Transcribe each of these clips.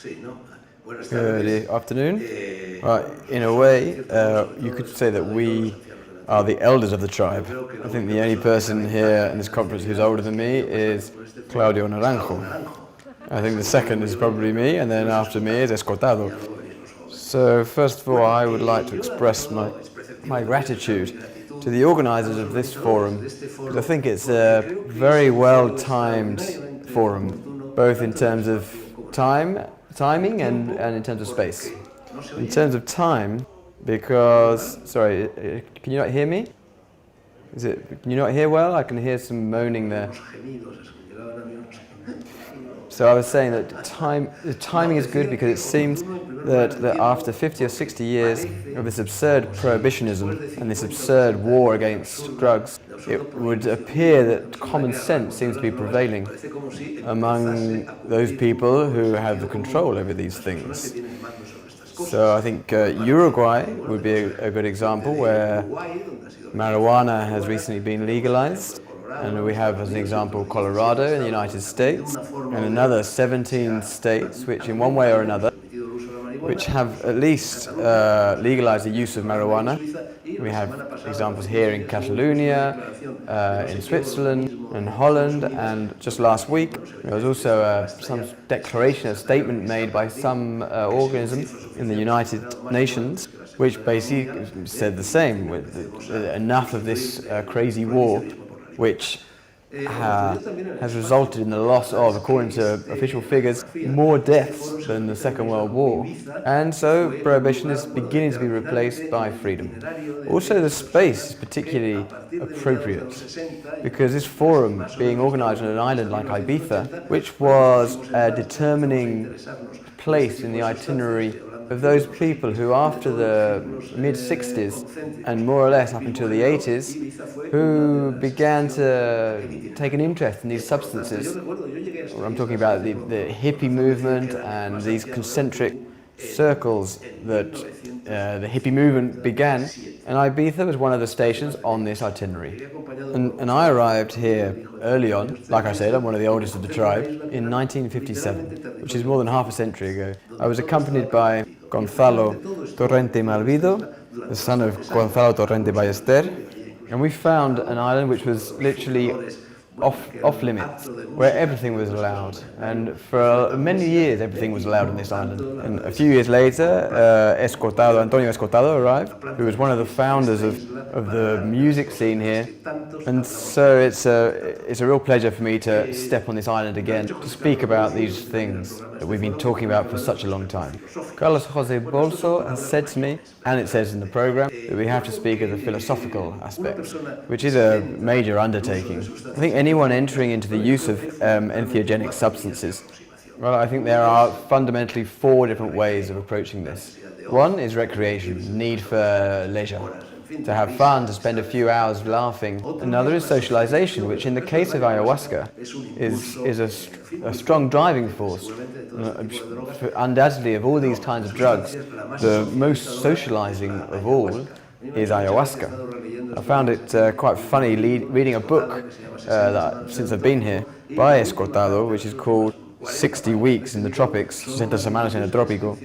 Good afternoon. In a way, you could say that we are the elders of the tribe. I think the only person here in this conference who's older than me is Claudio Naranjo. I think the second is probably me, and then after me is Escotado. So first of all, I would like to express my gratitude to the organizers of this forum, because I think it's a very well-timed forum, both in terms of timing and in terms of space. In terms of time, because, sorry, can you not hear me? Can you not hear well? I can hear some moaning there. So I was saying that the timing is good because it seems that after 50 or 60 years of this absurd prohibitionism and this absurd war against drugs, it would appear that common sense seems to be prevailing among those people who have the control over these things. So I think Uruguay would be a good example, where marijuana has recently been legalized. And we have, as an example, Colorado in the United States, and another 17 states which, in one way or another, which have at least legalized the use of marijuana. We have examples here in Catalonia, in Switzerland, in Holland, and just last week there was also some declaration, a statement made by some organism in the United Nations, which basically said the same, with enough of this crazy war, which has resulted in the loss of, according to official figures, more deaths than the Second World War. And so prohibition is beginning to be replaced by freedom. Also, the space is particularly appropriate, because this forum, being organized on an island like Ibiza, which was a determining place in the itinerary of those people who, after the mid-60s and more or less up until the 80s, who began to take an interest in these substances. I'm talking about the hippie movement and these concentric circles that the hippie movement began, and Ibiza was one of the stations on this itinerary. And I arrived here early on, like I said, I'm one of the oldest of the tribe, in 1957, which is more than half a century ago. I was accompanied by Gonzalo Torrente Malvido, the son of Gonzalo Torrente Ballester, and we found an island which was literally off limits, where everything was allowed. And for many years everything was allowed on this island. And a few years later, Antonio Escotado arrived, who was one of the founders of the music scene here. And so it's a real pleasure for me to step on this island again to speak about these things that we've been talking about for such a long time. Carlos Jose Bolso has said to me, and it says in the program, that we have to speak of the philosophical aspect, which is a major undertaking. I think anyone entering into the use of entheogenic substances, well, I think there are fundamentally 4 different ways of approaching this. One is recreation, need for leisure, to have fun, to spend a few hours laughing. Another is socialization, which in the case of ayahuasca is a strong driving force. Undoubtedly, of all these kinds of drugs, the most socializing of all is ayahuasca. I found it quite funny reading a book since I've been here by Escotado, which is called 60 Weeks in the Tropics, 60 Semanas en el Trópico.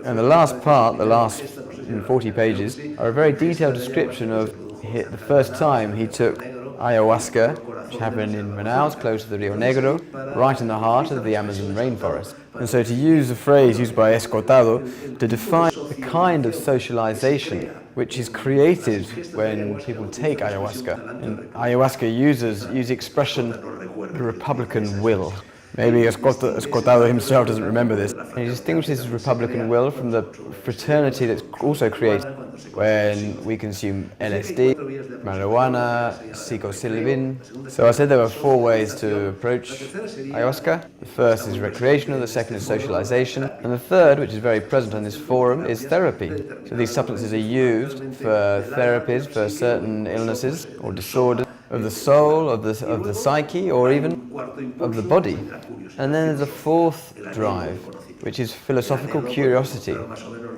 And the last part, the last 40 pages, are a very detailed description of the first time he took ayahuasca, which happened in Manaus, close to the Rio Negro, right in the heart of the Amazon rainforest. And so to use the phrase used by Escotado to define the kind of socialization which is created when people take ayahuasca. And ayahuasca use the expression the Republican will. Maybe Escotado himself doesn't remember this. And he distinguishes his Republican will from the fraternity that's also created when we consume LSD, marijuana, psilocybin. So I said there were 4 ways to approach ayahuasca. The first is recreational, the second is socialization, and the third, which is very present on this forum, is therapy. So these substances are used for therapies for certain illnesses or disorders, of the soul, of the psyche, or even of the body. And then there's a fourth drive, which is philosophical curiosity,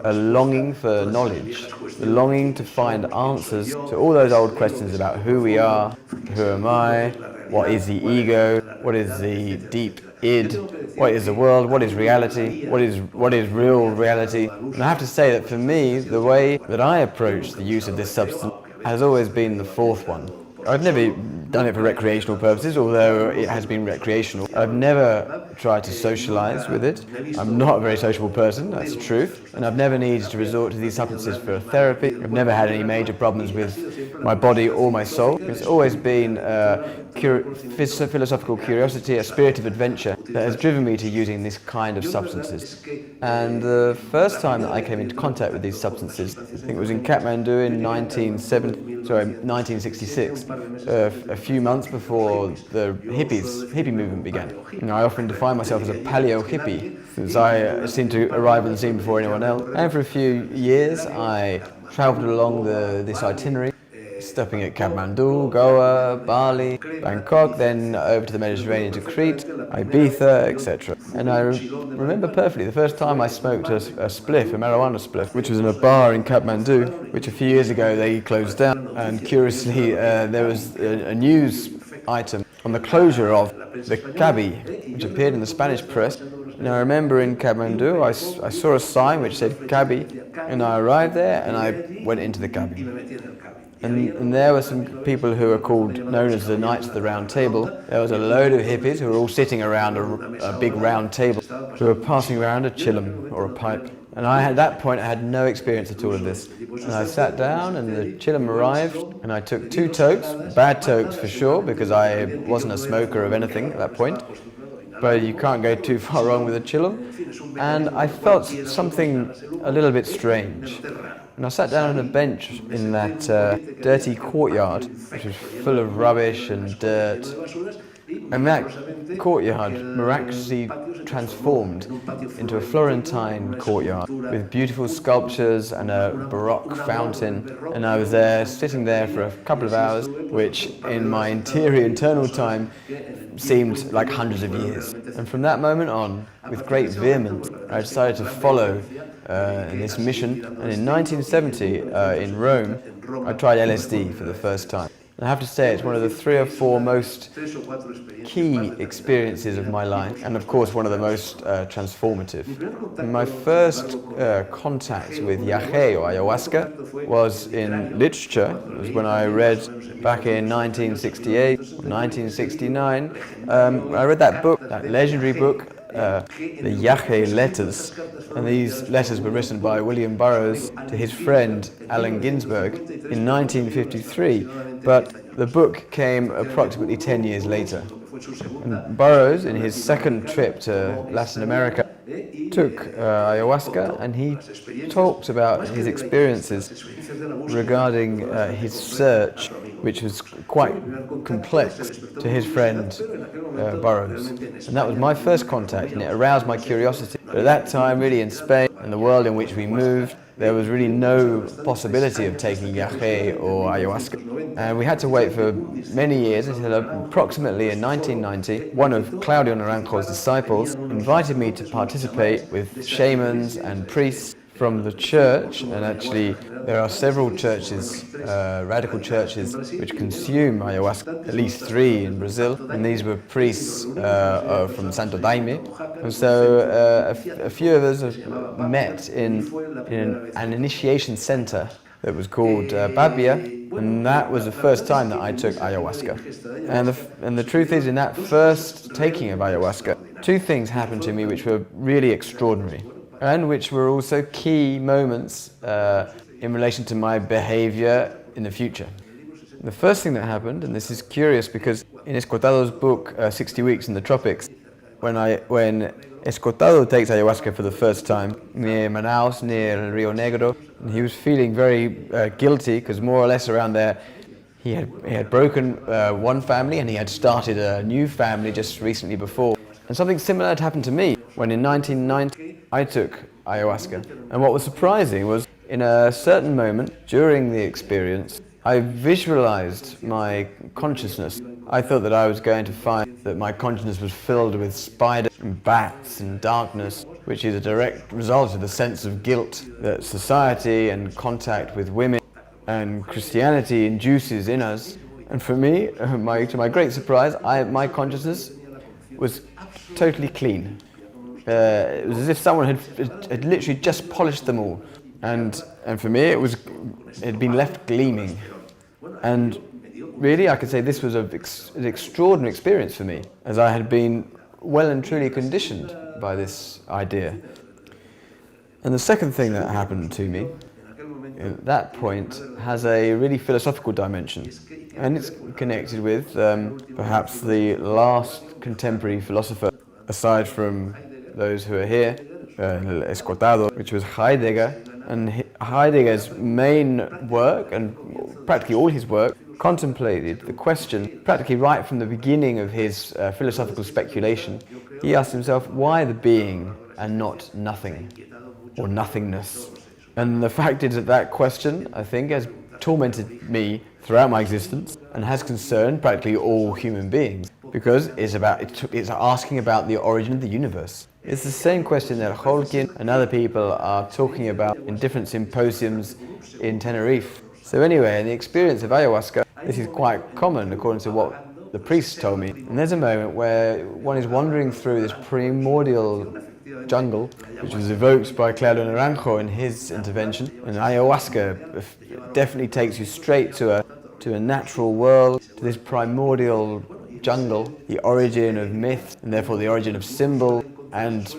a longing for knowledge, the longing to find answers to all those old questions about who we are, who am I, what is the ego, what is the deep id, what is the world, what is reality, what is real reality. And I have to say that for me, the way that I approach the use of this substance has always been the fourth one. I've never done it for recreational purposes, although it has been recreational. I've never tried to socialize with it. I'm not a very sociable person, that's the truth. And I've never needed to resort to these substances for therapy. I've never had any major problems with my body or my soul. It's always been philosophical curiosity, a spirit of adventure that has driven me to using this kind of substances. And the first time that I came into contact with these substances, I think it was in Kathmandu in 1966. A few months before the hippie movement began. I often define myself as a paleo hippie, since I seem to arrive on the scene before anyone else. And for a few years I travelled along this itinerary, stopping at Kathmandu, Goa, Bali, Bangkok, then over to the Mediterranean to Crete, Ibiza, etc. And I remember perfectly the first time I smoked a spliff, a marijuana spliff, which was in a bar in Kathmandu, which a few years ago they closed down. And curiously, there was a news item on the closure of the Cabi, which appeared in the Spanish press. And I remember in Kathmandu, I saw a sign which said Cabi, and I arrived there and I went into the Cabi. And there were some people who were known as the Knights of the Round Table. There was a load of hippies who were all sitting around a big round table who were passing around a chillum or a pipe. And at that point I had no experience at all of this. And I sat down and the chillum arrived and I took 2 tokes, bad tokes for sure, because I wasn't a smoker of anything at that point. But you can't go too far wrong with a chillum. And I felt something a little bit strange. And I sat down on a bench in that dirty courtyard, which was full of rubbish and dirt. And that courtyard miraculously transformed into a Florentine courtyard with beautiful sculptures and a Baroque fountain. And I was there, sitting there for a couple of hours, which in my internal time seemed like hundreds of years. And from that moment on, with great vehemence, I decided to follow this mission. And in 1970, in Rome, I tried LSD for the first time. And I have to say it's one of the 3 or 4 most key experiences of my life, and of course one of the most transformative. And my first contact with yahe or ayahuasca was in literature. It was when I read back in 1968, 1969, I read that book, that legendary book, the Yahe letters, and these letters were written by William Burroughs to his friend Allen Ginsberg in 1953, but the book came approximately 10 years later. And Burroughs, in his second trip to Latin America, took ayahuasca, and he talked about his experiences regarding his search, which was quite complex, to his friend Burroughs. And that was my first contact, and it aroused my curiosity. But at that time, really in Spain and the world in which we moved, there was really no possibility of taking yahe or ayahuasca. And we had to wait for many years until approximately in 1990, one of Claudio Naranjo's disciples invited me to participate with shamans and priests from the church. And actually there are several churches, radical churches, which consume ayahuasca, at least 3 in Brazil, and these were priests from Santo Daime. And so a few of us met in an initiation center that was called Babia, and that was the first time that I took ayahuasca. And the truth is, in that first taking of ayahuasca, 2 things happened to me which were really extraordinary, and which were also key moments in relation to my behavior in the future. The first thing that happened, and this is curious because in Escotado's book, 60 Weeks in the Tropics, when Escotado takes ayahuasca for the first time near Manaus, near Rio Negro, and he was feeling very guilty because more or less around there he had broken one family and he had started a new family just recently before. And something similar had happened to me when in 1990 I took ayahuasca. And what was surprising was in a certain moment during the experience, I visualized my consciousness. I thought that I was going to find that my consciousness was filled with spiders and bats and darkness, which is a direct result of the sense of guilt that society and contact with women and Christianity induces in us. And for me, to my great surprise, my consciousness was totally clean. It was as if someone had literally just polished them all. And for me, it had been left gleaming. And really, I could say this was an extraordinary experience for me, as I had been well and truly conditioned by this idea. And the second thing that happened to me at that point has a really philosophical dimension, and it's connected with perhaps the last contemporary philosopher, aside from those who are here, Escotado, which was Heidegger. And Heidegger's main work, and practically all his work, contemplated the question, practically right from the beginning of his philosophical speculation. He asked himself, why the being and not nothing, or nothingness? And the fact is that question, I think, has tormented me throughout my existence and has concerned practically all human beings, because it's asking about the origin of the universe. It's the same question that Holkin and other people are talking about in different symposiums in Tenerife. So anyway, in the experience of ayahuasca, this is quite common according to what the priests told me. And there's a moment where one is wandering through this primordial jungle, which was evoked by Claudio Naranjo in his intervention. And ayahuasca definitely takes you straight to a natural world, to this primordial jungle, the origin of myth, and therefore the origin of symbol, and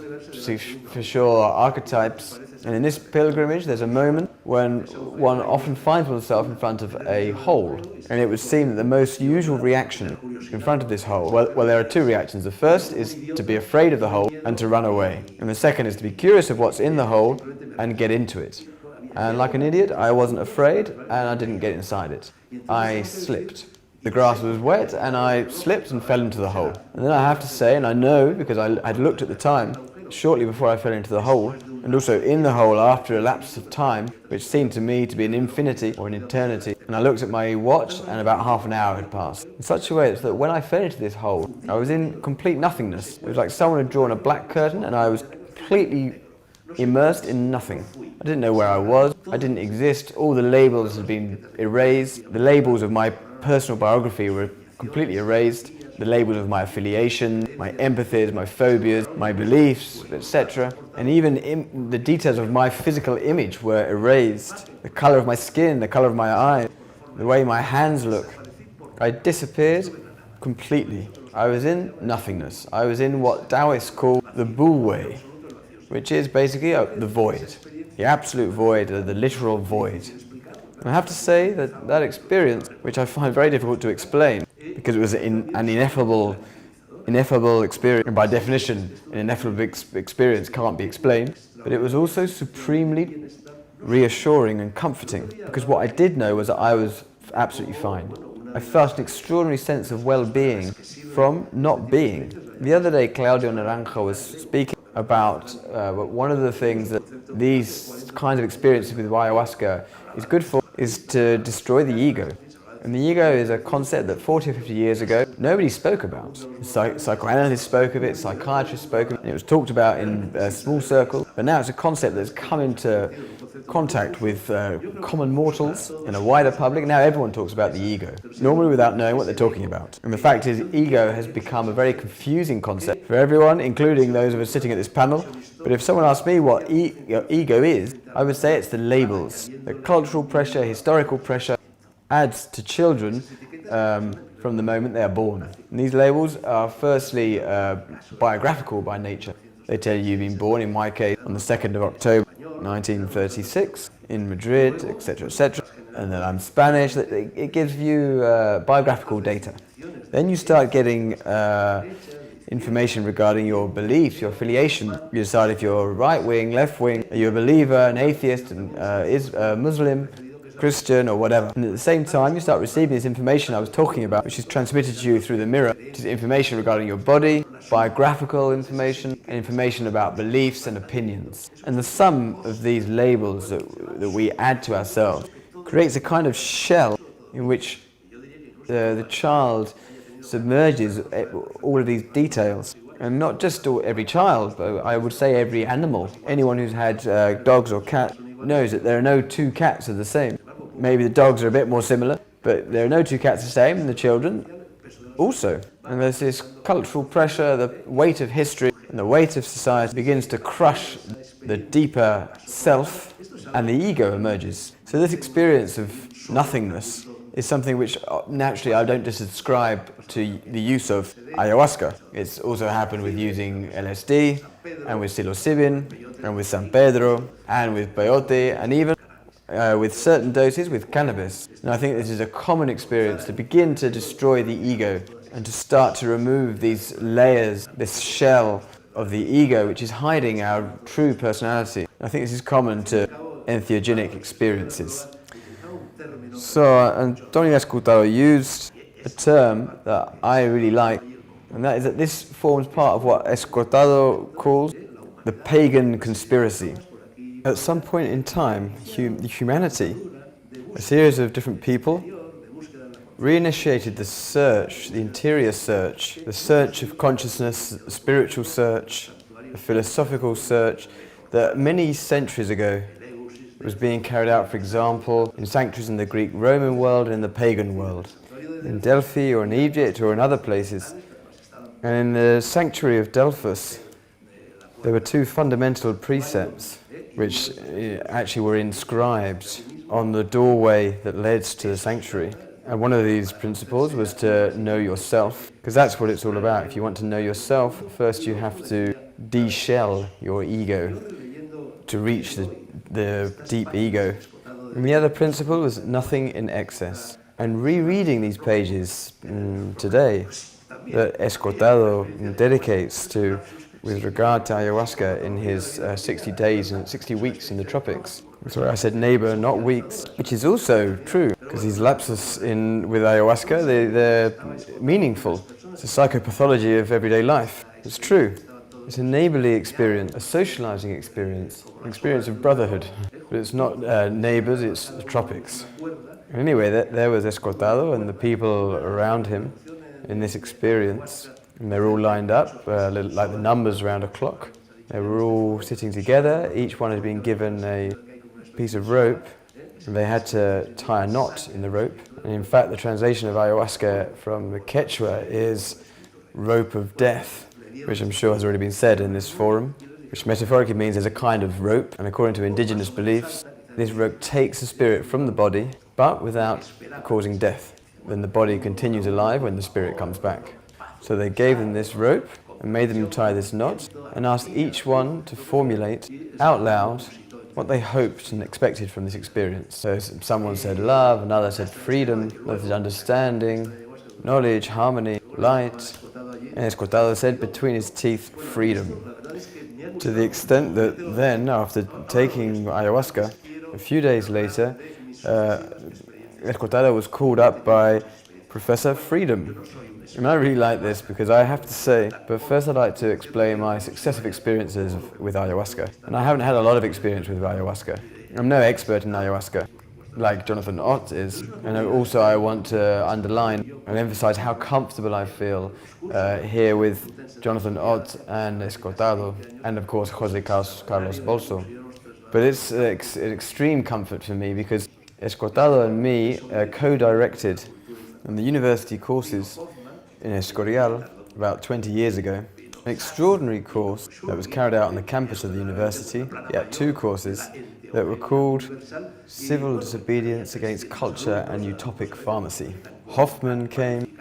for sure archetypes. And in this pilgrimage there's a moment when one often finds oneself in front of a hole, and it would seem that the most usual reaction in front of this hole, well there are two reactions. The first is to be afraid of the hole and to run away, and the second is to be curious of what's in the hole and get into it. And like an idiot, I wasn't afraid and I didn't get inside it. I slipped. The grass was wet and I slipped and fell into the hole. And then I have to say, and I know because I'd looked at the time shortly before I fell into the hole, and also in the hole after a lapse of time, which seemed to me to be an infinity or an eternity. And I looked at my watch and about half an hour had passed. In such a way that when I fell into this hole, I was in complete nothingness. It was like someone had drawn a black curtain and I was completely immersed in nothing. I didn't know where I was, I didn't exist, all the labels had been erased, the labels of my personal biography were completely erased, the labels of my affiliation, my empathies, my phobias, my beliefs, etc. And even the details of my physical image were erased. The colour of my skin, the colour of my eyes, the way my hands look. I disappeared completely. I was in nothingness. I was in what Taoists call the Wu-wei, which is basically the void, the absolute void, the literal void. And I have to say that experience, which I find very difficult to explain, because it was an ineffable experience, and by definition, an ineffable experience can't be explained, but it was also supremely reassuring and comforting, because what I did know was that I was absolutely fine. I felt an extraordinary sense of well-being from not being. The other day, Claudio Naranjo was speaking about one of the things that these kinds of experiences with ayahuasca is good for is to destroy the ego. And the ego is a concept that 40 or 50 years ago nobody spoke about. Psychoanalysts spoke of it, psychiatrists spoke of it, and it was talked about in small circles. But now it's a concept that's come into contact with common mortals and a wider public. Now everyone talks about the ego, normally without knowing what they're talking about. And the fact is, ego has become a very confusing concept for everyone, including those of us sitting at this panel. But if someone asked me what ego is, I would say it's the labels. The cultural pressure, historical pressure adds to children from the moment they are born. And these labels are firstly biographical by nature. They tell you you've been born, in my case, on the 2nd of October 1936 in Madrid, etc., etc., and that I'm Spanish. It gives you biographical data. Then you start getting information regarding your beliefs, your affiliation. You decide if you're right wing, left wing, are you a believer, an atheist, is a Muslim, Christian, or whatever. And at the same time, you start receiving this information I was talking about, which is transmitted to you through the mirror, which is information regarding your body, biographical information, and information about beliefs and opinions. And the sum of these labels that we add to ourselves creates a kind of shell in which the child submerges all of these details. And not just every child, but I would say every animal. Anyone who's had dogs or cats knows that there are no two cats are the same. Maybe the dogs are a bit more similar, but there are no two cats the same, and the children also. And there's this cultural pressure, the weight of history and the weight of society begins to crush the deeper self, and the ego emerges. So this experience of nothingness is something which naturally I don't just ascribe to the use of ayahuasca. It's also happened with using LSD, and with psilocybin, and with San Pedro, and with peyote, and even with certain doses with cannabis. And I think this is a common experience to begin to destroy the ego and to start to remove these layers, this shell of the ego which is hiding our true personality. I think this is common to entheogenic experiences. So Antonio Escotado used a term that I really like, and that is that this forms part of what Escotado calls the pagan conspiracy. At some point in time, humanity, a series of different people, reinitiated the search, the interior search, the search of consciousness, the spiritual search, the philosophical search that many centuries ago was being carried out, for example, in sanctuaries in the Greek-Roman world and in the pagan world, in Delphi or in Egypt or in other places. And in the sanctuary of Delphos, there were two fundamental precepts which actually were inscribed on the doorway that led to the sanctuary. And one of these principles was to know yourself, because that's what it's all about. If you want to know yourself, first you have to de-shell your ego to reach the deep ego. And the other principle was nothing in excess. And rereading these pages today that Escotado dedicates to with regard to ayahuasca in his 60 days and 60 weeks in the tropics. Sorry, I said neighbor, not weeks, which is also true, because these lapses with ayahuasca, they're meaningful. It's a psychopathology of everyday life. It's true. It's a neighborly experience, a socializing experience, an experience of brotherhood. But it's not neighbors, it's the tropics. Anyway, there was Escotado and the people around him in this experience. And they were all lined up, like the numbers around a clock. They were all sitting together. Each one had been given a piece of rope, and they had to tie a knot in the rope. And in fact, the translation of ayahuasca from the Quechua is rope of death, which I'm sure has already been said in this forum, which metaphorically means there's a kind of rope, and according to indigenous beliefs, this rope takes the spirit from the body, but without causing death. Then the body continues alive when the spirit comes back. So they gave them this rope and made them tie this knot and asked each one to formulate out loud what they hoped and expected from this experience. So someone said love, another said freedom, another said understanding, knowledge, harmony, light. And Escotado said between his teeth, freedom. To the extent that then, after taking ayahuasca, a few days later, Escotado was called up by Professor Freedom. And I really like this because I have to say, but first I'd like to explain my successive experiences with ayahuasca. And I haven't had a lot of experience with ayahuasca. I'm no expert in ayahuasca, like Jonathan Ott is. And also I want to underline and emphasize how comfortable I feel here with Jonathan Ott and Escotado, and of course Jose Carlos Bolso. But it's an extreme comfort for me because Escotado and me co-directed in the university courses in Escorial about 20 years ago. An extraordinary course that was carried out on the campus of the university. He had two courses that were called Civil Disobedience Against Culture and Utopic Pharmacy. Hoffman came,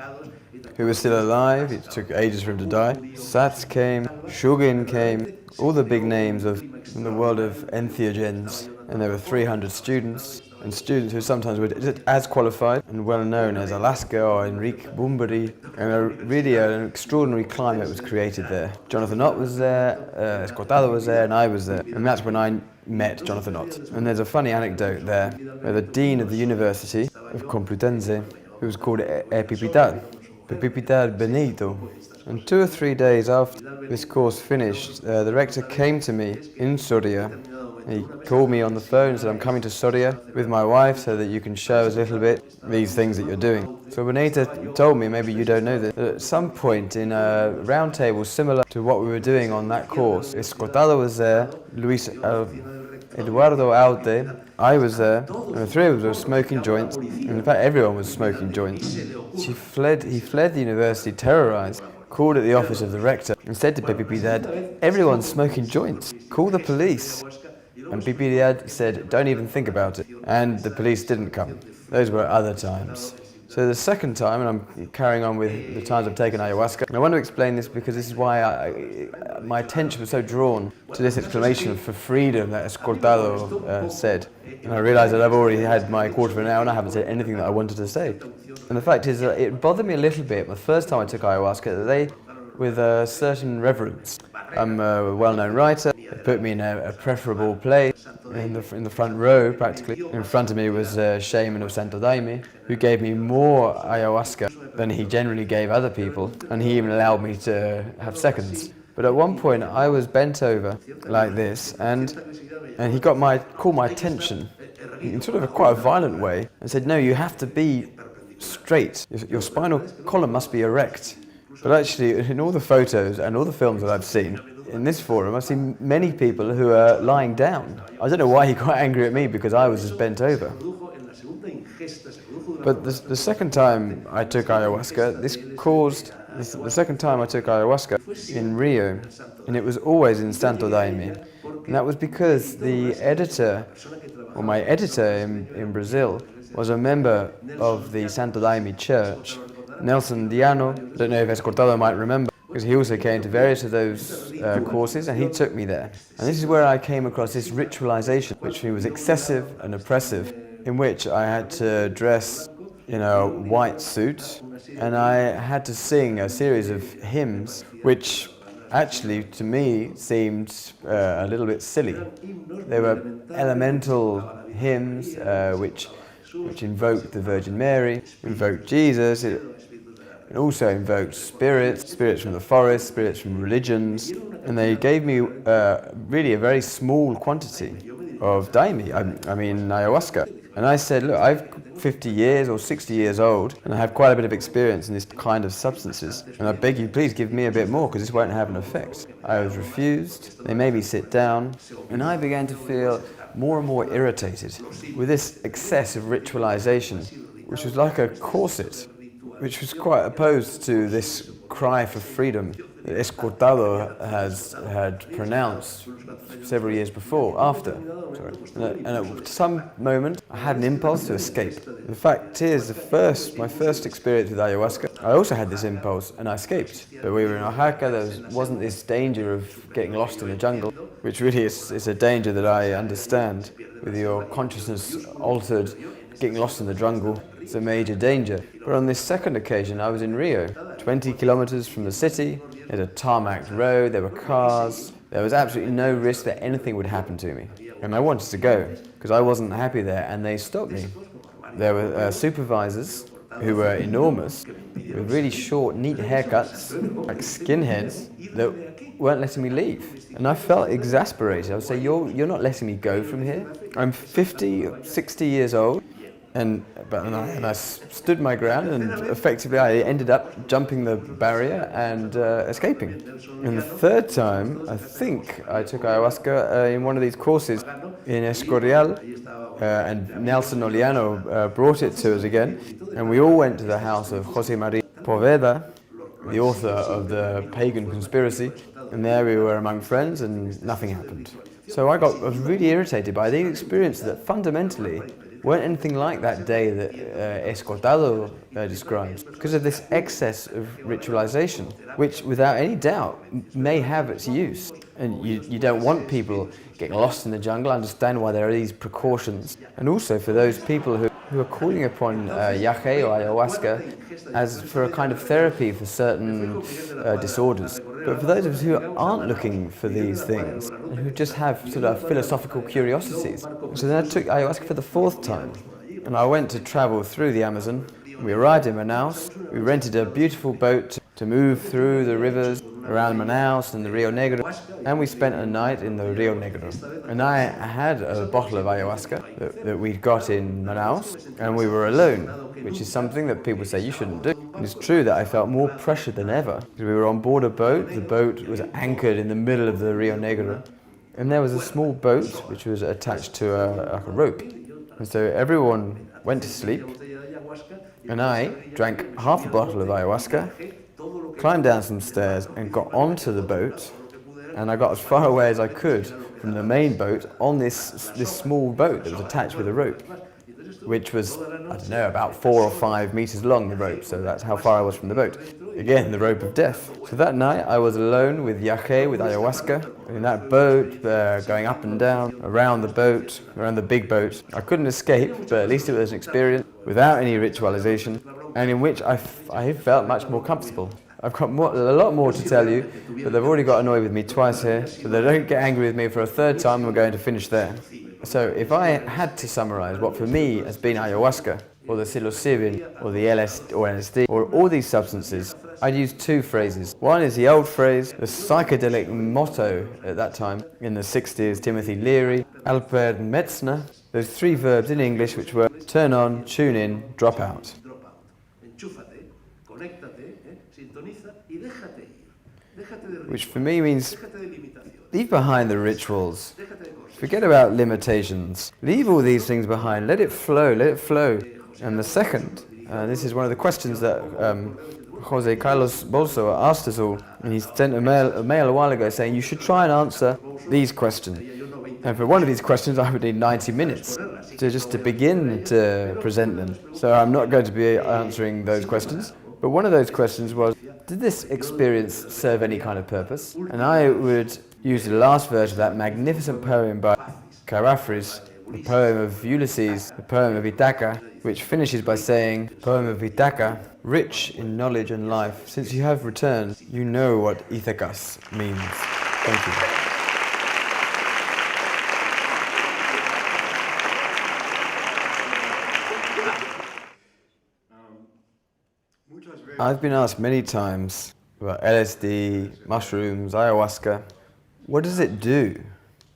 who was still alive, it took ages for him to die. Satz came, Shugin came, all the big names in the world of entheogens. And there were 300 students, and students who sometimes were as qualified and well known as Alaska or Enrique Bumbari. And really an extraordinary climate was created there. Jonathan Ott was there, Escotado was there, and I was there. And that's when I met Jonathan Ott. And there's a funny anecdote there, where the dean of the University of Complutense, who was called Pepitad Benito, And 2 or 3 days after this course finished, the rector came to me in Soria. He called me on the phone and said, I'm coming to Soria with my wife so that you can show us a little bit these things that you're doing. So Benita told me, maybe you don't know this, that at some point in a round table similar to what we were doing on that course, Escortado was there, Eduardo Aute, I was there, and the three of us were smoking joints, and in fact everyone was smoking joints. He fled the university terrorized, called at the office of the rector and said to Pipipiedad, everyone's smoking joints, call the police. And Pipipiedad said, don't even think about it, and the police didn't come. Those were other times. So the second time, and I'm carrying on with the times I've taken ayahuasca, and I want to explain this because this is why my attention was so drawn to this exclamation for freedom that Escortado said. And I realised that I've already had my quarter of an hour and I haven't said anything that I wanted to say. And the fact is that it bothered me a little bit the first time I took ayahuasca that they, with a certain reverence, I'm a well-known writer, they put me in a preferable place, in the front row practically. In front of me was a shaman of Santo Daime, who gave me more ayahuasca than he generally gave other people, and he even allowed me to have seconds. But at one point I was bent over like this, and he called my attention in sort of quite a violent way, and said, no, you have to be straight, your spinal column must be erect. But actually, in all the photos and all the films that I've seen, in this forum, I've seen many people who are lying down. I don't know why he got angry at me, because I was just bent over. But the second time I took ayahuasca, the second time I took ayahuasca in Rio, and it was always in Santo Daime. And that was because the editor, or my editor in Brazil, was a member of the Santo Daime church. Nelson Diano, I don't know if Escortado might remember, because he also came to various of those courses, and he took me there. And this is where I came across this ritualization, which was excessive and oppressive, in which I had to dress in a white suit, and I had to sing a series of hymns, which actually to me seemed a little bit silly. They were elemental hymns which invoked the Virgin Mary, invoked Jesus. It also invoked spirits from the forest, spirits from religions, and they gave me really a very small quantity of daime, I mean ayahuasca. And I said, look, I'm 50 years or 60 years old, and I have quite a bit of experience in this kind of substances, and I beg you, please give me a bit more, because this won't have an effect. I was refused, they made me sit down, and I began to feel more and more irritated with this excess of ritualization, which was like a corset, which was quite opposed to this cry for freedom that Escortado had pronounced several years after. And at some moment, I had an impulse to escape. The fact is, my first experience with ayahuasca, I also had this impulse, and I escaped. But we were in Oaxaca, there wasn't this danger of getting lost in the jungle, which really is a danger that I understand. With your consciousness altered, getting lost in the jungle is a major danger. But on this second occasion, I was in Rio, 20 kilometers from the city. There's a tarmac road, there were cars. There was absolutely no risk that anything would happen to me. And I wanted to go, because I wasn't happy there, and they stopped me. There were supervisors who were enormous, with really short, neat haircuts, like skinheads, that weren't letting me leave. And I felt exasperated. I would say, you're not letting me go from here? I'm 50, 60 years old. And I stood my ground, and effectively I ended up jumping the barrier and escaping. And the third time, I think I took ayahuasca in one of these courses in Escorial, and Nelson Oliano brought it to us again, and we all went to the house of José María Poveda, the author of The Pagan Conspiracy, and there we were among friends, and nothing happened. So I was really irritated by these experiences that fundamentally weren't anything like that day that Escortado describes, because of this excess of ritualization, which without any doubt may have its use. And you don't want people getting lost in the jungle. I understand why there are these precautions. And also for those people who are calling upon yaje or ayahuasca as for a kind of therapy for certain disorders. But for those of us who aren't looking for these things, and who just have sort of philosophical curiosities. So then I took ayahuasca for the fourth time, and I went to travel through the Amazon. We arrived in Manaus, we rented a beautiful boat to move through the rivers around Manaus and the Rio Negro, and we spent a night in the Rio Negro. And I had a bottle of ayahuasca that we'd got in Manaus, and we were alone, which is something that people say you shouldn't do. And it's true that I felt more pressure than ever. We were on board a boat, the boat was anchored in the middle of the Rio Negro, and there was a small boat which was attached to a rope. And so everyone went to sleep, and I drank half a bottle of ayahuasca, climbed down some stairs and got onto the boat, and I got as far away as I could from the main boat on this small boat that was attached with a rope, which was, I don't know, about 4 or 5 meters long, the rope, so that's how far I was from the boat. Again, the rope of death. So that night I was alone with yache, with ayahuasca, in that boat, going up and down, around the boat, around the big boat. I couldn't escape, but at least it was an experience without any ritualization, and in which I felt much more comfortable. I've got a lot more to tell you, but they've already got annoyed with me twice here, so they don't get angry with me for a third time. We're going to finish there. So if I had to summarize what for me has been ayahuasca, or the psilocybin, or the LSD, or all these substances, I'd use 2 phrases. One is the old phrase, the psychedelic motto at that time, in the 60s, Timothy Leary, Albert Metzner, those 3 verbs in English which were turn on, tune in, drop out. Which for me means leave behind the rituals, forget about limitations, leave all these things behind, let it flow, let it flow. And the second, this is one of the questions that Jose Carlos Bolso asked us all, and he sent a mail a while ago saying you should try and answer these questions. And for one of these questions I would need 90 minutes to begin to present them. So I'm not going to be answering those questions. But one of those questions was, did this experience serve any kind of purpose? And I would use the last verse of that magnificent poem by Carafris, the poem of Ulysses, the poem of Ithaca, which finishes by saying, poem of Ithaca, rich in knowledge and life, since you have returned, you know what Ithacus means. Thank you. I've been asked many times about LSD, mushrooms, ayahuasca. What does it do?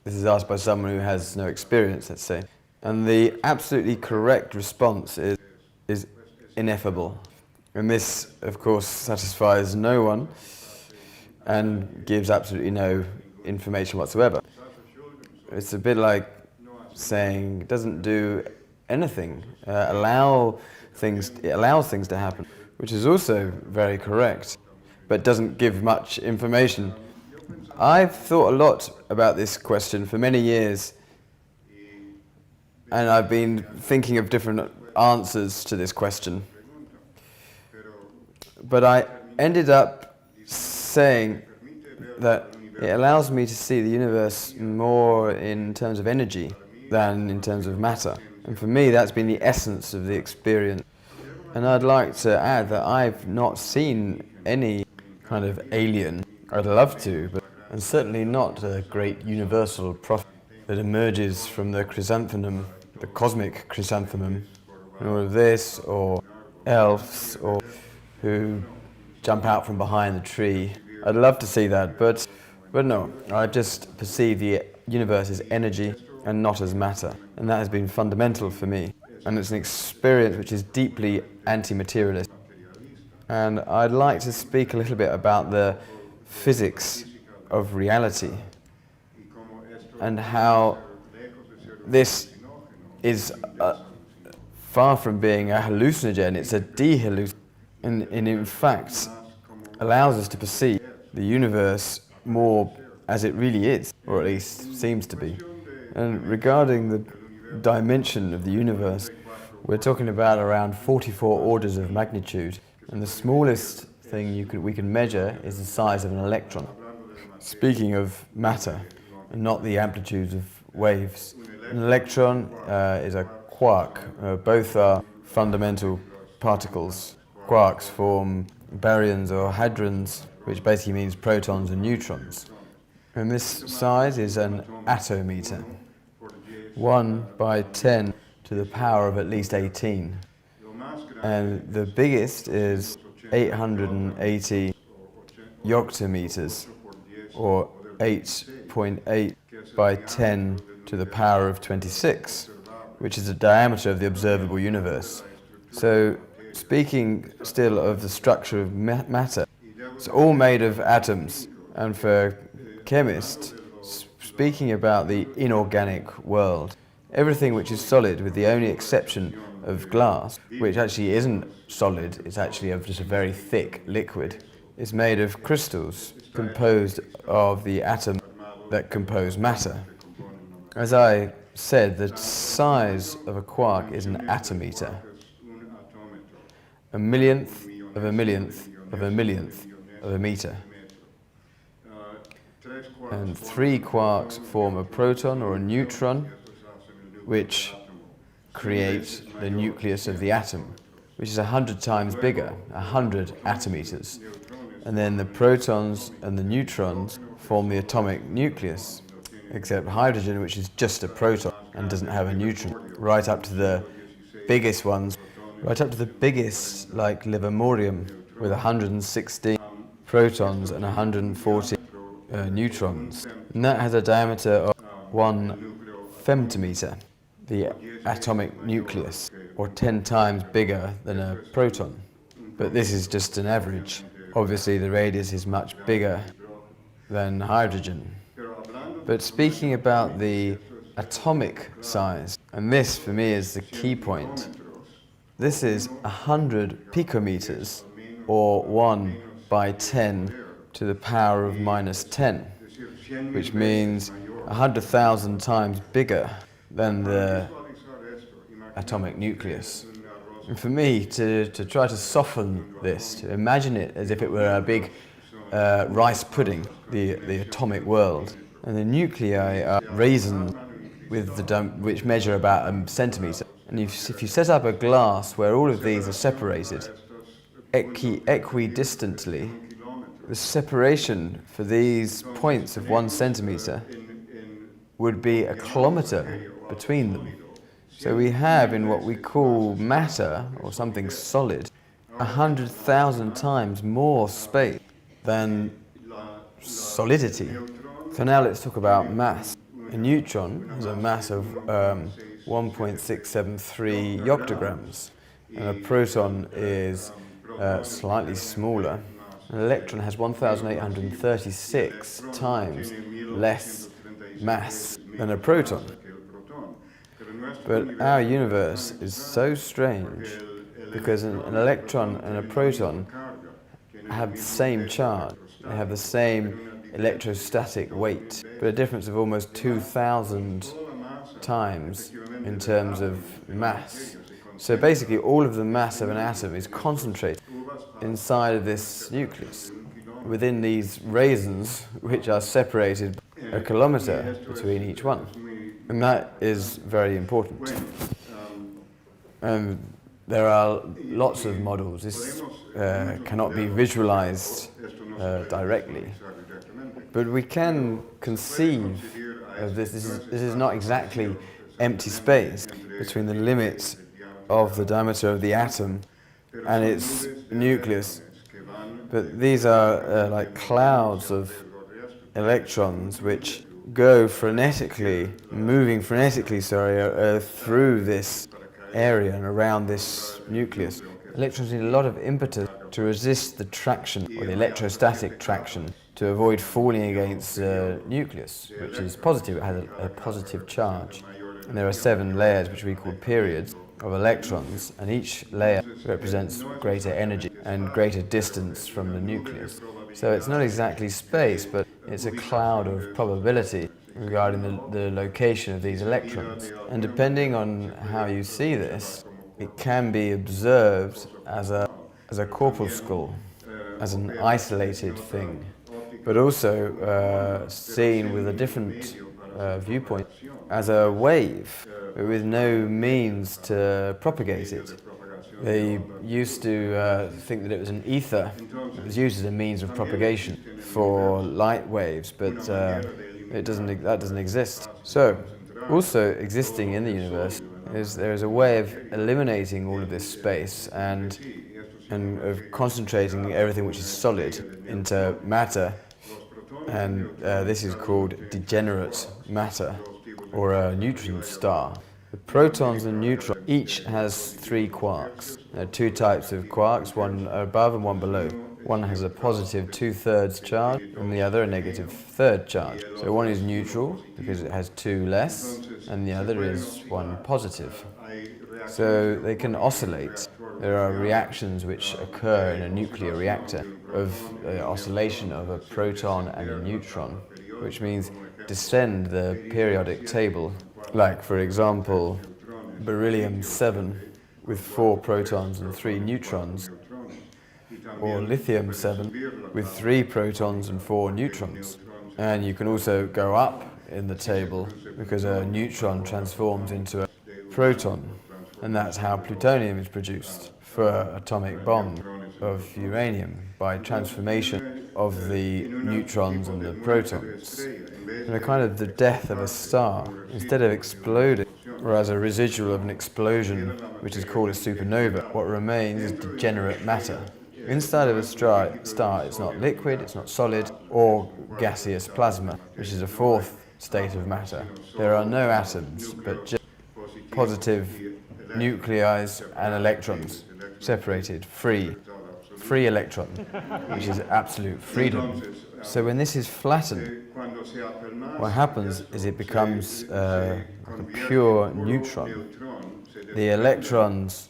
This is asked by someone who has no experience, let's say. And the absolutely correct response is ineffable. And this, of course, satisfies no one and gives absolutely no information whatsoever. It's a bit like saying it doesn't do anything. It allows things to happen, which is also very correct, but doesn't give much information. I've thought a lot about this question for many years, and I've been thinking of different answers to this question. But I ended up saying that it allows me to see the universe more in terms of energy than in terms of matter. And for me, that's been the essence of the experience. And I'd like to add that I've not seen any kind of alien. I'd love to, and certainly not a great universal prophet that emerges from the chrysanthemum, the cosmic chrysanthemum, or this, or elves, or who jump out from behind the tree. I'd love to see that, but no. I just perceive the universe as energy and not as matter, and that has been fundamental for me. And it's an experience which is deeply anti-materialist. And I'd like to speak a little bit about the physics of reality and how this is far from being a hallucinogen, it's a dehallucinogen, and in fact allows us to perceive the universe more as it really is, or at least seems to be. And regarding the dimension of the universe, we're talking about around 44 orders of magnitude, and the smallest thing we can measure is the size of an electron. Speaking of matter, and not the amplitudes of waves, an electron is a quark. Both are fundamental particles. Quarks form baryons or hadrons, which basically means protons and neutrons. And this size is an attometer, 1 by 10 to the power of at least 18. And the biggest is 880 yoctometers, or 8.8 by 10 to the power of 26, which is the diameter of the observable universe. So, speaking still of the structure of matter, it's all made of atoms, and for chemists, speaking about the inorganic world, everything which is solid, with the only exception of glass, which actually isn't solid, it's actually just a very thick liquid, is made of crystals composed of the atoms that compose matter. As I said, the size of a quark is an atometer. A millionth of a millionth of a millionth of a meter. And 3 quarks form a proton or a neutron, which create the nucleus of the atom, which is 100 times bigger, 100 atometers. And then the protons and the neutrons form the atomic nucleus, except hydrogen, which is just a proton and doesn't have a neutron, right up to the biggest ones, right up to the biggest, like livermorium, with 116 protons and 140 neutrons. And that has a diameter of 1 femtometer, the atomic nucleus, or 10 times bigger than a proton. But this is just an average. Obviously the radius is much bigger than hydrogen. But speaking about the atomic size, and this for me is the key point, this is 100 picometers, or 1 by 10 to the power of minus 10, which means 100,000 times bigger than the atomic nucleus. And for me, to try to soften this, to imagine it as if it were a big rice pudding, the atomic world, and the nuclei are raisins with which measure about a centimeter. And if you set up a glass where all of these are separated equidistantly, the separation for these points of 1 centimeter would be a kilometer between them. So we have in what we call matter, or something solid, 100,000 times more space than solidity. So now let's talk about mass. A neutron has a mass of 1.673 yoctograms, and a proton is slightly smaller. An electron has 1,836 times less mass than a proton. But our universe is so strange because an electron and a proton have the same charge. They have the same electrostatic weight, but a difference of almost 2,000 times in terms of mass. So basically all of the mass of an atom is concentrated inside of this nucleus, within these raisins, which are separated a kilometer between each one. And that is very important. There are lots of models. This cannot be visualized directly. But we can conceive of this. This is not exactly empty space between the limits of the diameter of the atom and its nucleus. But these are like clouds of electrons which go moving frenetically, through this area and around this nucleus. Electrons need a lot of impetus to resist the traction, or the electrostatic traction, to avoid falling against the nucleus, which is positive. It has a positive charge. And there are 7 layers, which we call periods, of electrons, and each layer represents greater energy and greater distance from the nucleus. So it's not exactly space, but it's a cloud of probability regarding the location of these electrons. And depending on how you see this, it can be observed as a corpuscle, as an isolated thing, but also seen with a different viewpoint, as a wave, but with no means to propagate it. They used to think that it was an ether. It was used as a means of propagation for light waves, but that doesn't exist. So, also existing in the universe there is a way of eliminating all of this space and and of concentrating everything which is solid into matter, and this is called degenerate matter, or a neutron star. The protons and neutrons each has 3 quarks. There are 2 types of quarks, one above and one below. One has a positive 2/3 charge and the other a negative 1/3 charge. So one is neutral because it has 2 less, and the other is 1 positive. So they can oscillate. There are reactions which occur in a nuclear reactor of oscillation of a proton and a neutron, which means descend the periodic table. Like, for example, beryllium-7 with 4 protons and 3 neutrons, or lithium-7 with 3 protons and 4 neutrons. And you can also go up in the table because a neutron transforms into a proton, and that's how plutonium is produced for atomic bomb of uranium, by transformation of the neutrons and the protons. And a kind of the death of a star. Instead of exploding, or as a residual of an explosion, which is called a supernova, what remains is degenerate matter. Inside of a star, it's not liquid, it's not solid, or gaseous plasma, which is a 4th state of matter. There are no atoms, but just positive nuclei and electrons, separated, free electron, which is absolute freedom. So when this is flattened, what happens is it becomes like a pure neutron. The electrons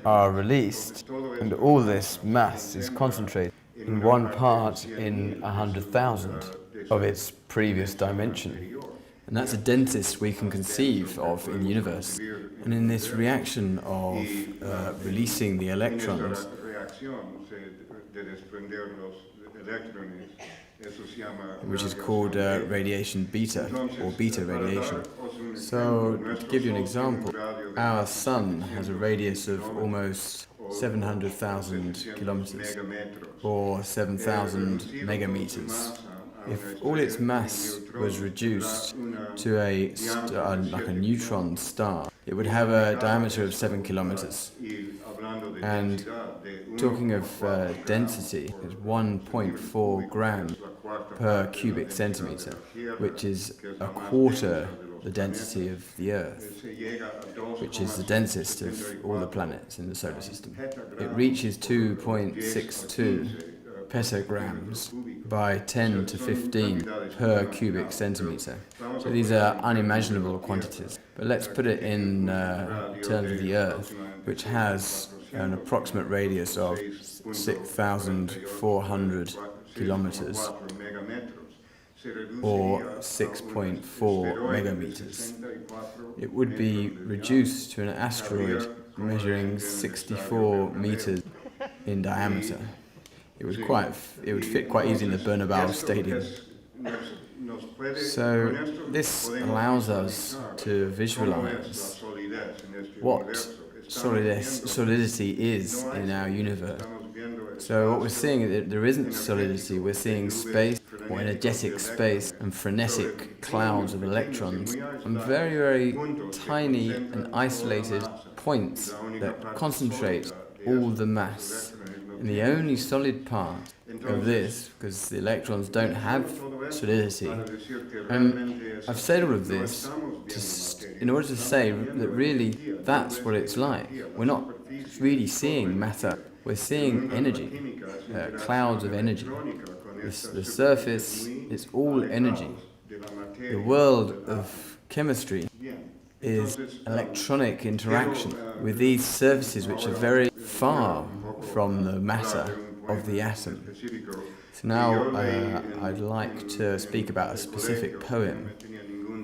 are released, and all this mass is concentrated in 1 part in 100,000 of its previous dimension. And that's the densest we can conceive of in the universe. And in this reaction of releasing the electrons, which is called radiation beta, or beta radiation. So, to give you an example, our sun has a radius of almost 700,000 kilometers, or 7,000 megameters. If all its mass was reduced to like a neutron star, it would have a diameter of 7 kilometers. And talking of density, it's 1.4 grams per cubic centimeter, which is a quarter the density of the Earth, which is the densest of all the planets in the solar system. It reaches 2.62 petagrams by 10 to 15 per cubic centimeter. So these are unimaginable quantities. But let's put it in terms of the Earth, which has an approximate radius of 6,400 kilometers, or 6.4 megameters. It would be reduced to an asteroid measuring 64 meters in diameter. It would fit quite easily in the Bernabeu Stadium. So this allows us to visualize what solidity is in our universe. So what we're seeing is that there isn't solidity, we're seeing space, or energetic space, and frenetic clouds of electrons, and very, very tiny and isolated points that concentrate all the mass. And the only solid part of this, because the electrons don't have solidity, and I've said all of this in order to say that really that's what it's like. We're not really seeing matter, we're seeing energy, clouds of energy. The surface is all energy. The world of chemistry is electronic interaction with these surfaces which are very far from the matter of the atom. So now I'd like to speak about a specific poem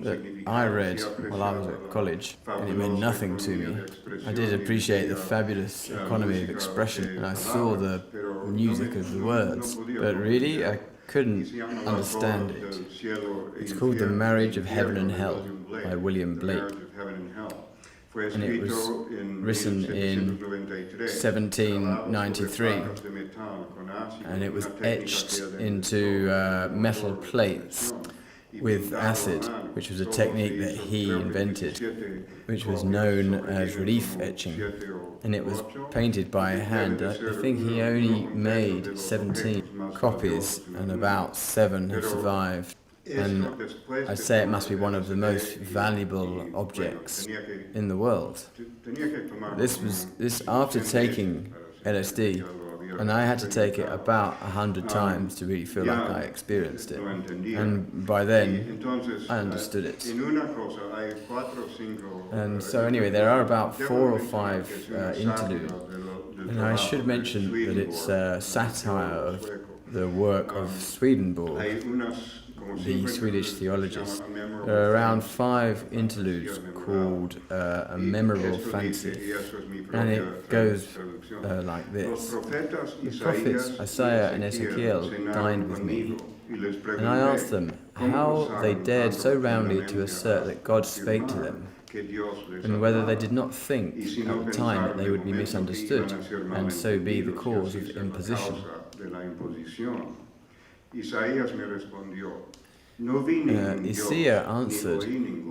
that I read while I was at college, and it meant nothing to me. I did appreciate the fabulous economy of expression, and I saw the music of the words, but really I couldn't understand it. It's called The Marriage of Heaven and Hell by William Blake, and it was written in 1793, and it was etched into metal plates with acid, which was a technique that he invented, which was known as relief etching, and it was painted by hand. I think he only made 17 copies, and about 7 have survived. And I'd say it must be one of the most valuable objects in the world. This was after taking LSD, and I had to take it about 100 times to really feel like I experienced it. And by then, I understood it. And so anyway, there are about 4 or 5 interludes. And I should mention that it's a satire of the work of Swedenborg, the Swedish theologist. There are around 5 interludes called A Memorable Fancy, and it goes like this. The prophets Isaiah and Ezekiel dined with me, and I asked them how they dared so roundly to assert that God spake to them, and whether they did not think at the time that they would be misunderstood, and so be the cause of imposition. Isaiah answered,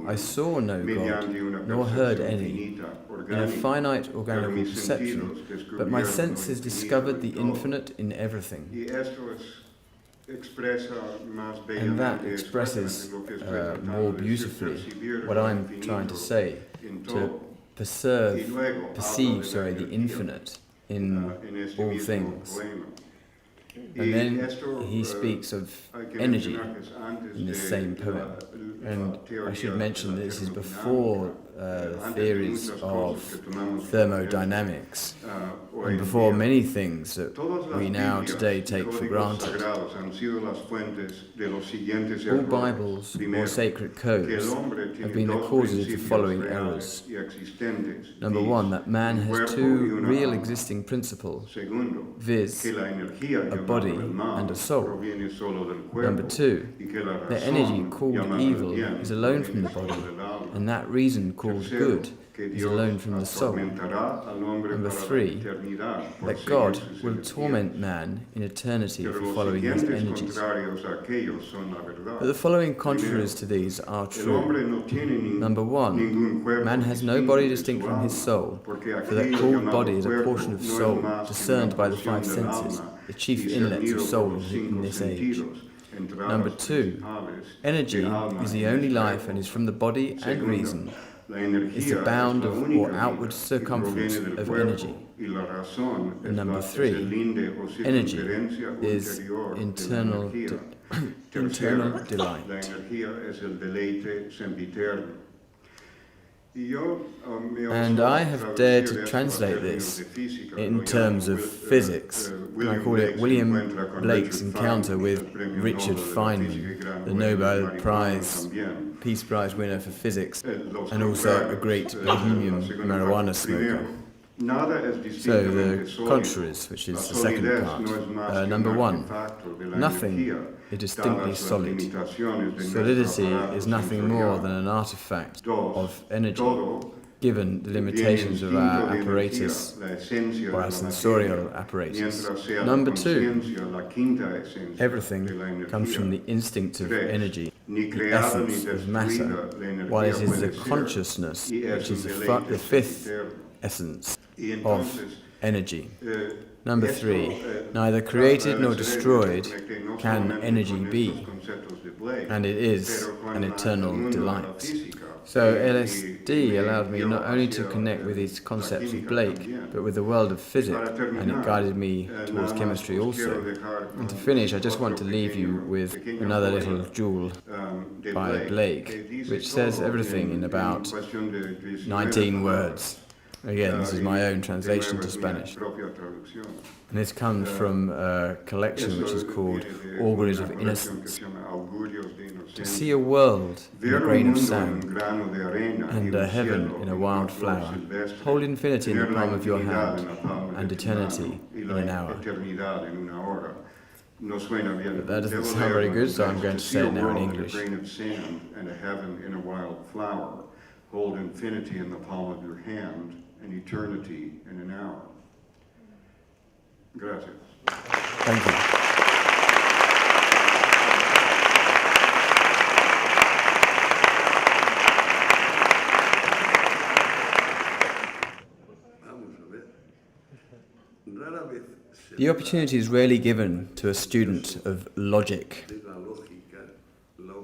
I saw no God, nor heard any, in a finite organical perception, but my senses discovered the infinite in everything. And that expresses more beautifully what I'm trying to say, to perceive the infinite in all things. And then he speaks of energy in this same poem. And I should mention this is before theories of thermodynamics and before many things that we now today take for granted. All Bibles or sacred codes have been the causes of the following errors. Number 1, that man has 2 real existing principles, viz., a body and a soul. Number 2, the energy called evil is alone from the body, and that reason called good is alone from the soul. Number 3, that God will torment man in eternity for following his energies. But the following contraries to these are true. Number 1, man has no body distinct from his soul, for that called body is a portion of soul discerned by the 5 senses, the chief inlets of soul in this age. Number 2, energy is the only life and is from the body and reason, is the bound of or outward circumference of energy. And number 3, energy is internal delight. And I have dared to translate this in terms of physics. I call it William Blake's encounter with Richard Feynman, the Nobel Peace Prize winner for physics, and also a great bohemian marijuana smoker. So the contraries, which is the second part. Number 1, nothing is distinctly solid. Solidity is nothing more than an artifact of energy, given the limitations of our apparatus or our sensorial apparatus. Number 2, everything comes from the instinct of energy, the essence of matter, while it is the consciousness which is the 5th essence of energy. Number 3, neither created nor destroyed can energy be, and it is an eternal delight. So LSD allowed me not only to connect with these concepts of Blake, but with the world of physics, and it guided me towards chemistry also. And to finish, I just want to leave you with another little jewel by Blake, which says everything in about 19 words. Again, this is my own translation to Spanish. And this comes from a collection which is called Auguries of Innocence. To see a world in a grain of sand, and a heaven in a wild flower, hold infinity in the palm of your hand, and eternity in an hour. But that doesn't sound very good, so I'm going to say it now in English. Hold infinity in the palm of your hand, and eternity in an hour. Gracias. Thank you. The opportunity is rarely given to a student of logic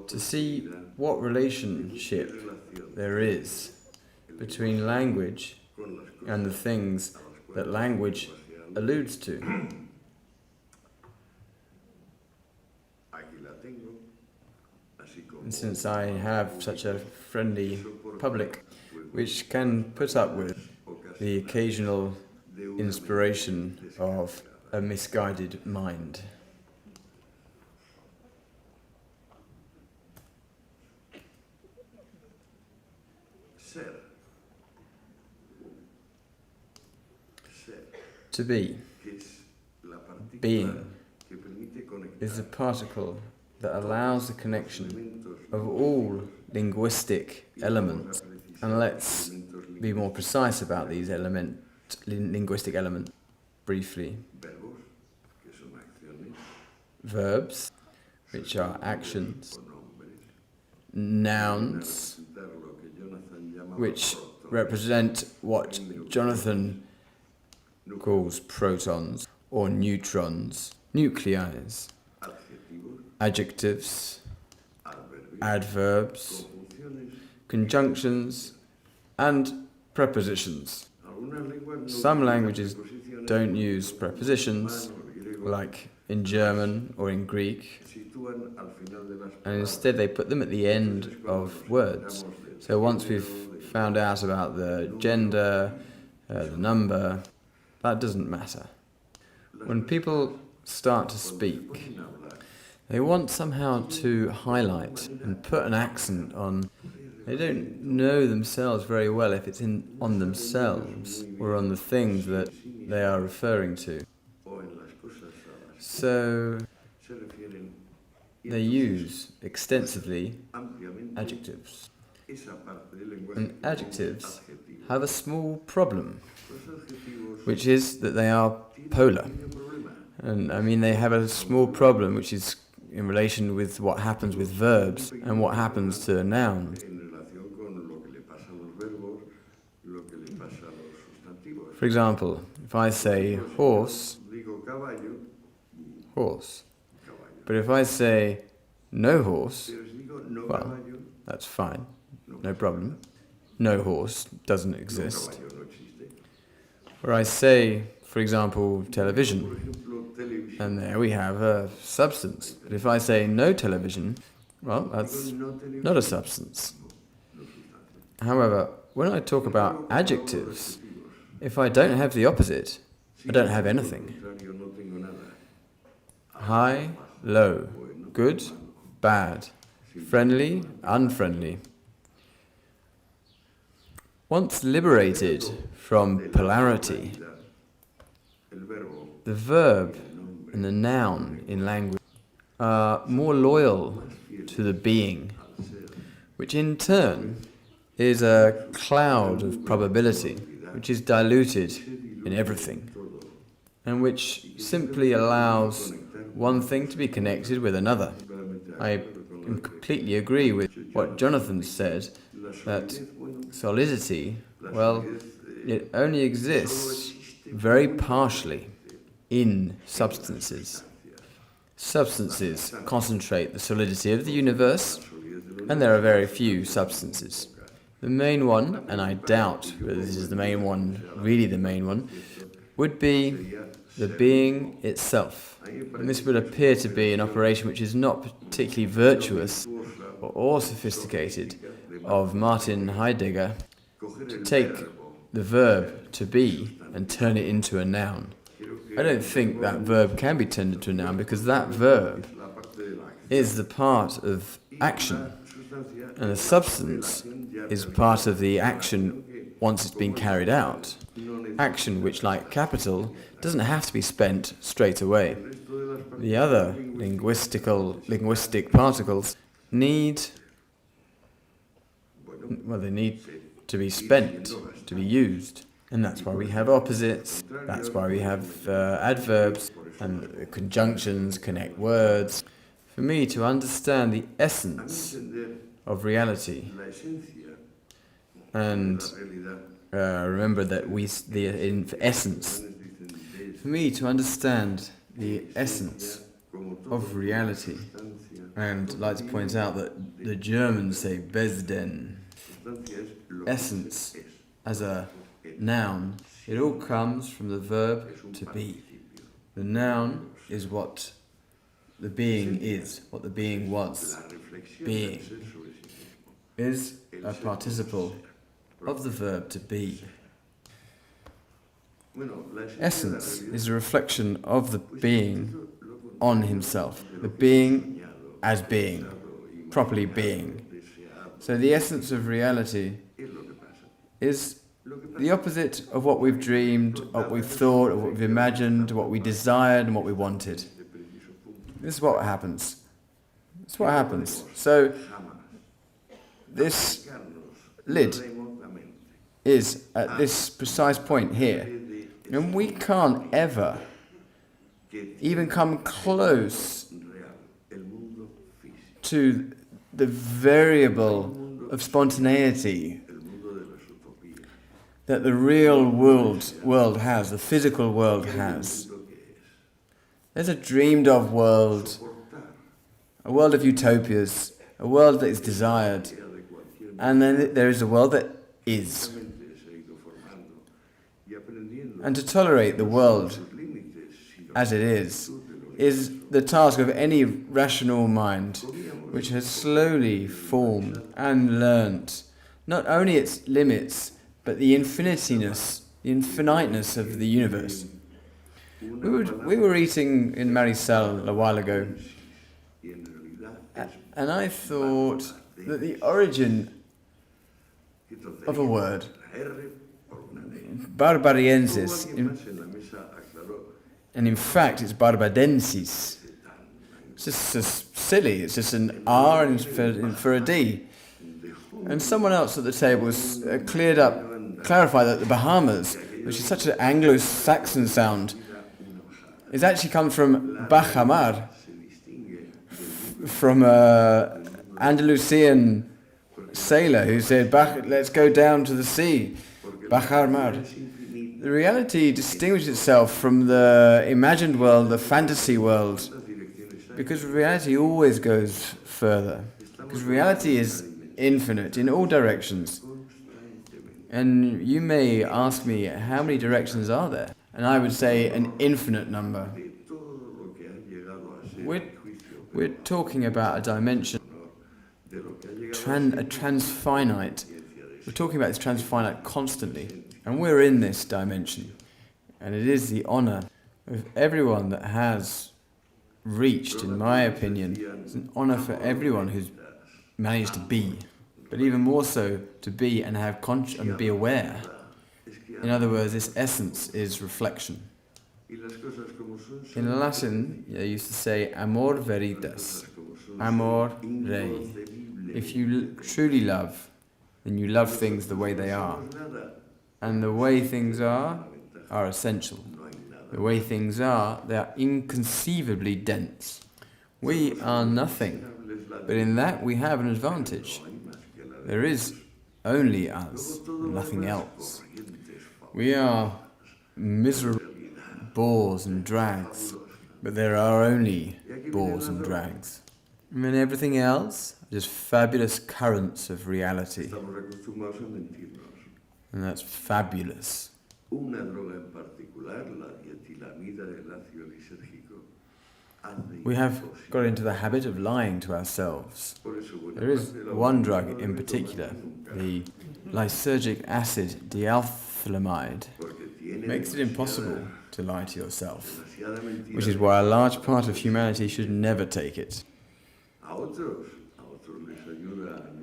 to see what relationship there is between language and the things that language alludes to. And since I have such a friendly public which can put up with the occasional inspiration of a misguided mind. To be, being, is the particle that allows the connection of all linguistic elements. And let's be more precise about these linguistic elements briefly. Verbs, which are actions. Nouns, which represent what Jonathan calls protons or neutrons, nuclei. Adjectives, adverbs, conjunctions, and prepositions. Some languages don't use prepositions, like in German or in Greek, and instead they put them at the end of words. So once we've found out about the gender, the number, that doesn't matter. When people start to speak, they want somehow to highlight and put an accent on. They don't know themselves very well if it's on themselves or on the things that they are referring to. So they use extensively adjectives. And adjectives have a small problem, which is that they are polar. And I mean, they have a small problem which is in relation with what happens with verbs and what happens to nouns. For example, if I say horse, horse. But if I say no horse, well, that's fine, no problem. No horse doesn't exist. Or I say, for example, television, and there we have a substance. But if I say no television, well, that's not a substance. However, when I talk about adjectives, if I don't have the opposite, I don't have anything. High, low, good, bad, friendly, unfriendly. Once liberated from polarity, the verb and the noun in language are more loyal to the being, which in turn is a cloud of probability, which is diluted in everything, and which simply allows one thing to be connected with another. I completely agree with what Jonathan said, that solidity, well, it only exists very partially in substances. Substances concentrate the solidity of the universe, and there are very few substances. The main one, and I doubt whether this is the main one, really the main one, would be the being itself. And this would appear to be an operation which is not particularly virtuous or sophisticated of Martin Heidegger to take the verb to be and turn it into a noun. I don't think that verb can be turned into a noun because that verb is the part of action, and the substance is part of the action once it's been carried out. Action which, like capital, doesn't have to be spent straight away. The other linguistic particles need to be spent, to be used. And that's why we have opposites, that's why we have adverbs, and conjunctions connect words. For me to understand the essence of reality, and remember that in essence, For me to understand the essence of reality, and I'd like to point out that the Germans say Besden, essence as a noun, it all comes from the verb to be. The noun is what the being is, what the being was. Being is a participle of the verb to be. Essence is a reflection of the being on himself, the being as being, properly being. So the essence of reality is the opposite of what we've dreamed, what we've thought, or what we've imagined, what we desired and what we wanted. This is what happens. This is what happens. So this lid is at this precise point here. And we can't ever even come close to the variable of spontaneity that the real world has, the physical world has. There's a dreamed of world, a world of utopias, a world that is desired, and then there is a world that is. And to tolerate the world as it is the task of any rational mind which has slowly formed and learnt not only its limits, but the infiniteness of the universe. We were eating in Marisal a while ago, and I thought that the origin of a word, barbariensis, and in fact it's barbadensis. It's just silly, it's just an R for a D. And someone else at the table was clarified that the Bahamas, which is such an Anglo-Saxon sound, is actually come from Bajamar, from an Andalusian sailor who said, let's go down to the sea, Bajamar. The reality distinguishes itself from the imagined world, the fantasy world, because reality always goes further. Because reality is infinite in all directions. And you may ask me, how many directions are there? And I would say an infinite number. We're talking about a dimension, a transfinite. We're talking about this transfinite constantly. And we're in this dimension. And it is the honour of everyone that has reached, in my opinion, it's an honour for everyone who's managed to be, but even more so to be and have and be aware. In other words, this essence is reflection. In Latin, they used to say amor veritas, amor rei. If you truly love, then you love things the way they are. And the way things are essential. The way things are, they are inconceivably dense. We are nothing, but in that we have an advantage. There is only us, nothing else. We are miserable bores and drags, but there are only bores and drags. And then everything else, just fabulous currents of reality. And that's fabulous. We have got into the habit of lying to ourselves. There is one drug in particular, the lysergic acid dialphalamide, makes it impossible to lie to yourself, which is why a large part of humanity should never take it.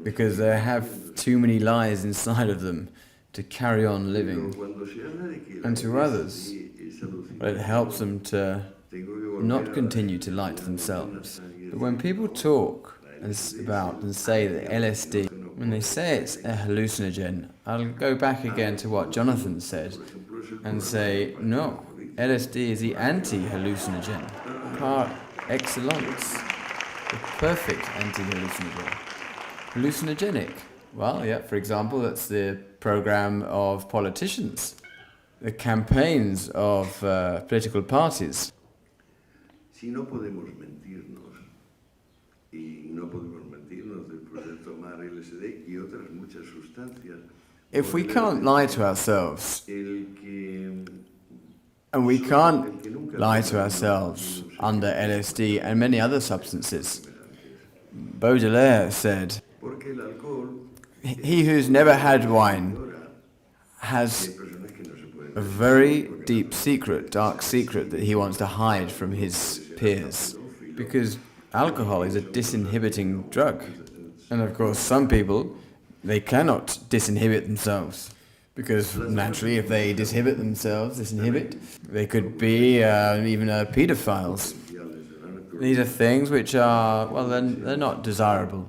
Because they have too many lies inside of them to carry on living. And to others, it helps them to not continue to lie to themselves. But when people talk about and say that LSD, when they say it's a hallucinogen, I'll go back again to what Jonathan said and say, no, LSD is the anti-hallucinogen, par excellence, the perfect anti-hallucinogen. Hallucinogenic. Well, yeah, for example, that's the program of politicians. the campaigns of political parties. Si no podemos mentirnos, y no podemos mentirnos después de tomar LSD y otras muchas sustancias. If we can't lie to ourselves, and we can't lie to ourselves under LSD and many other substances, Baudelaire said, he who's never had wine has a very deep secret, dark secret that he wants to hide from his peers. Because alcohol is a disinhibiting drug. And of course some people, they cannot disinhibit themselves. Because naturally if they disinhibit, they could be even pedophiles. These are things which are, well, they're not desirable.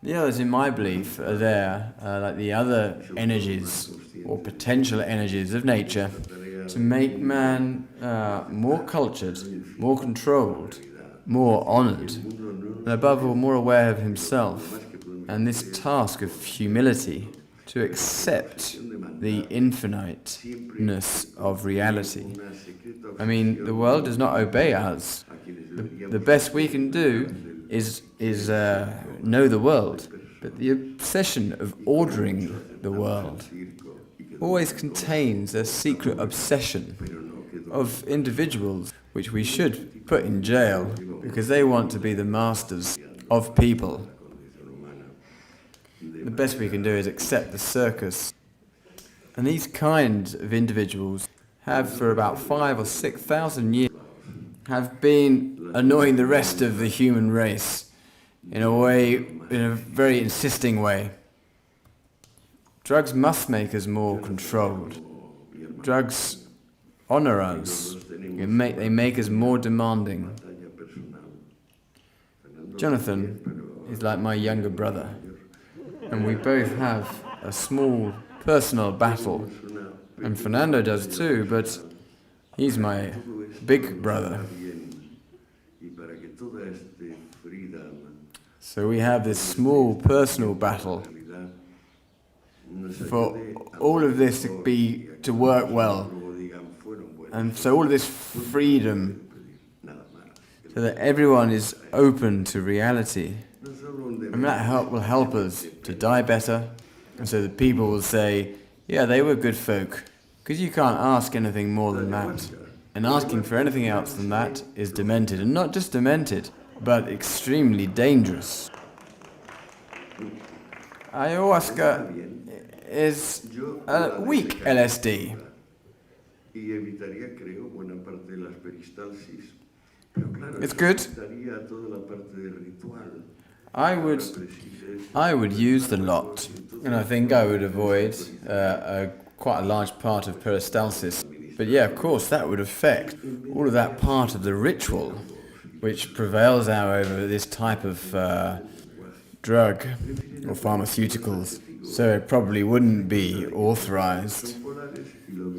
The others, in my belief, are there, like the other energies or potential energies of nature, to make man more cultured, more controlled, more honoured, and above all more aware of himself, and this task of humility, to accept the infiniteness of reality. I mean, the world does not obey us. The best we can do is know the world, but the obsession of ordering the world always contains a secret obsession of individuals which we should put in jail because they want to be the masters of people. The best we can do is accept the circus. And these kinds of individuals have for about 5,000 or 6,000 years have been annoying the rest of the human race in a very insisting way. Drugs must make us more controlled. Drugs honor us. They make us more demanding. Jonathan is like my younger brother, and we both have a small personal battle. And Fernando does too, but he's my big brother. So we have this small personal battle for all of this to work well. And so all of this freedom, so that everyone is open to reality. And that will help us to die better. And so that people will say, yeah, they were good folk. Because you can't ask anything more than that. And asking for anything else than that is demented. And not just demented, but extremely dangerous. Ayahuasca is a weak LSD. It's good. I would use the lot, and I think I would avoid quite a large part of peristalsis. But yeah, of course, that would affect all of that part of the ritual which prevails now over this type of drug or pharmaceuticals. So it probably wouldn't be authorized.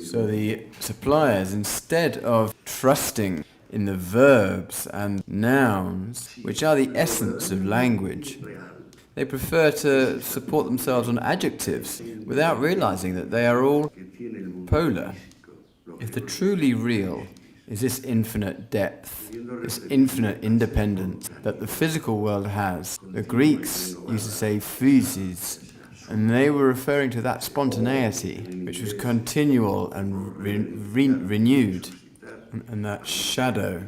So the suppliers, instead of trusting in the verbs and nouns, which are the essence of language, they prefer to support themselves on adjectives without realizing that they are all polar. If the truly real is this infinite depth, this infinite independence that the physical world has, the Greeks used to say physis, and they were referring to that spontaneity, which was continual and renewed, and that shadow,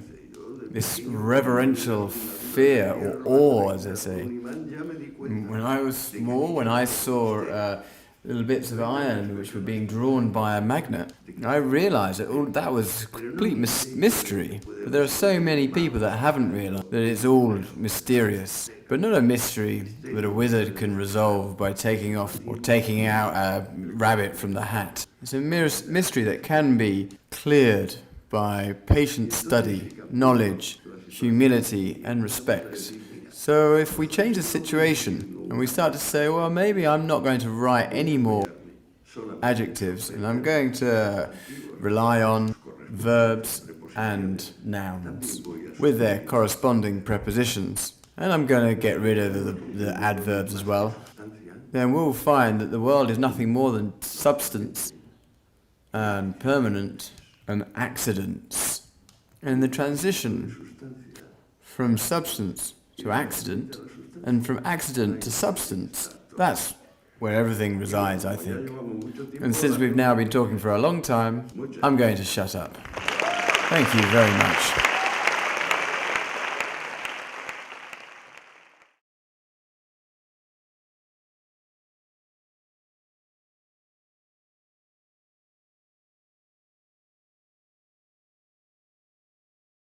this reverential fear or awe, as they say. When I was small, when I saw little bits of iron which were being drawn by a magnet, I realised that all that was complete mystery. But there are so many people that haven't realised that it's all mysterious. But not a mystery that a wizard can resolve by taking off or taking out a rabbit from the hat. It's a mystery that can be cleared by patient study, knowledge, humility and respect. So if we change the situation and we start to say, well, maybe I'm not going to write any more adjectives and I'm going to rely on verbs and nouns with their corresponding prepositions, and I'm going to get rid of the adverbs as well, then we'll find that the world is nothing more than substance and permanent and accidents. And the transition from substance to accident and from accident to substance, that's where everything resides, I think. And since we've now been talking for a long time, I'm going to shut up. Thank you very much.